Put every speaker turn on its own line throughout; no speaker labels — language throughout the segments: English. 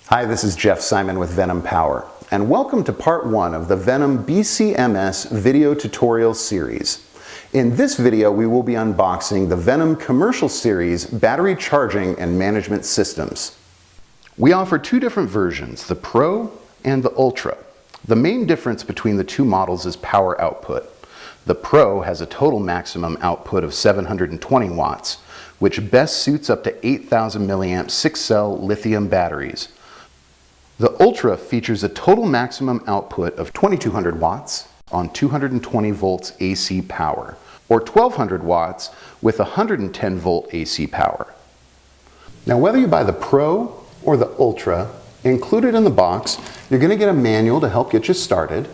Hi, this is Jeff Simon with Venom Power, and welcome to part 1 of the Venom BCMS video tutorial series. In this video, we will be unboxing the Venom Commercial Series battery charging and management systems. We offer two different versions, the Pro and the Ultra. The main difference between the two models is power output. The Pro has a total maximum output of 720 watts, which best suits up to 8,000 milliamp 6-cell lithium batteries. The Ultra features a total maximum output of 2,200 watts on 220 volts AC power, or 1,200 watts with 110 volt AC power. Now, whether you buy the Pro or the Ultra, included in the box, you're going to get a manual to help get you started.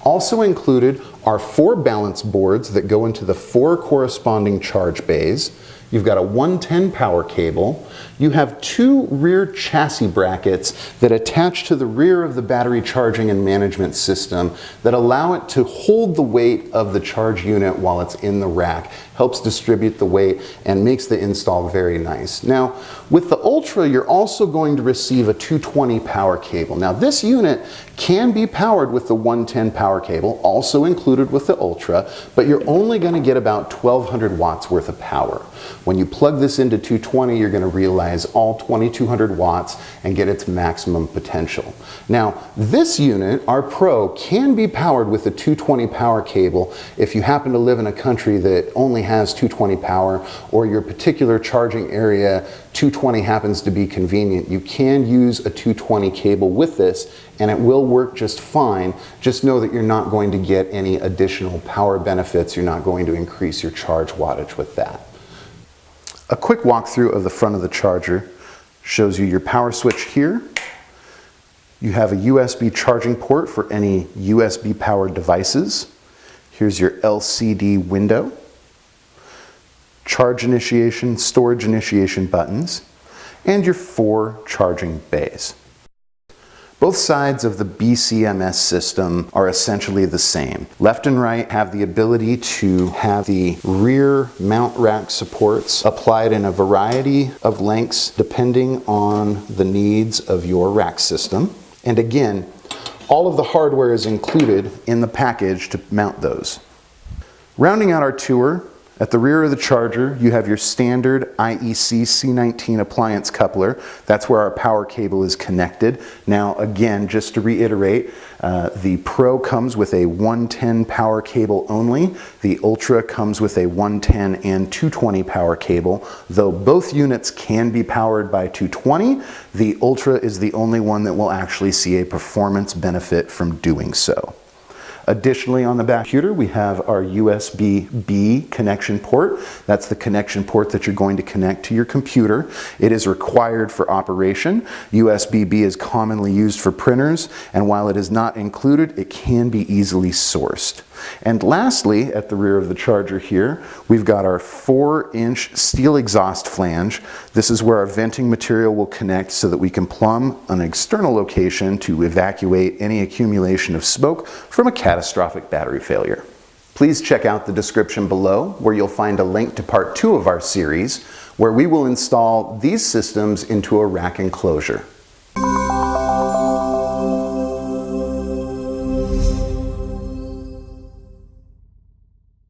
Also included are 4 balance boards that go into the 4 corresponding charge bays. You've got a 110 power cable. You have 2 rear chassis brackets that attach to the rear of the battery charging and management system that allow it to hold the weight of the charge unit while it's in the rack. Helps distribute the weight and makes the install very nice. Now, with the Ultra, you're also going to receive a 220 power cable. Now, this unit can be powered with the 110 power cable, also included with the Ultra, but you're only going to get about 1,200 watts worth of power. When you plug this into 220, you're going to realize all 2,200 watts and get its maximum potential. Now, this unit, our Pro, can be powered with a 220 power cable if you happen to live in a country that only has 220 power, or your particular charging area 220 happens to be convenient. You can use a 220 cable with this and it will work just fine. Just know that you're not going to get any additional power benefits. You're not going to increase your charge wattage with that. A quick walkthrough of the front of the charger shows you your power switch here. You have a USB charging port for any USB powered devices. Here's your LCD window, charge initiation, storage initiation buttons, and your 4 charging bays. Both sides of the BCMS system are essentially the same. Left and right have the ability to have the rear mount rack supports applied in a variety of lengths depending on the needs of your rack system. And again, all of the hardware is included in the package to mount those. Rounding out our tour, at the rear of the charger, you have your standard IEC C19 appliance coupler. That's where our power cable is connected. Now, again, just to reiterate, the Pro comes with a 110 power cable only. The Ultra comes with a 110 and 220 power cable. Though both units can be powered by 220, the Ultra is the only one that will actually see a performance benefit from doing so. Additionally, on the back computer, we have our USB-B connection port. That's the connection port that you're going to connect to your computer. It is required for operation. USB-B is commonly used for printers, and while it is not included, it can be easily sourced. And lastly, at the rear of the charger here, we've got our 4-inch steel exhaust flange. This is where our venting material will connect so that we can plumb an external location to evacuate any accumulation of smoke from a catastrophic battery failure. Please check out the description below where you'll find a link to part 2 of our series where we will install these systems into a rack enclosure.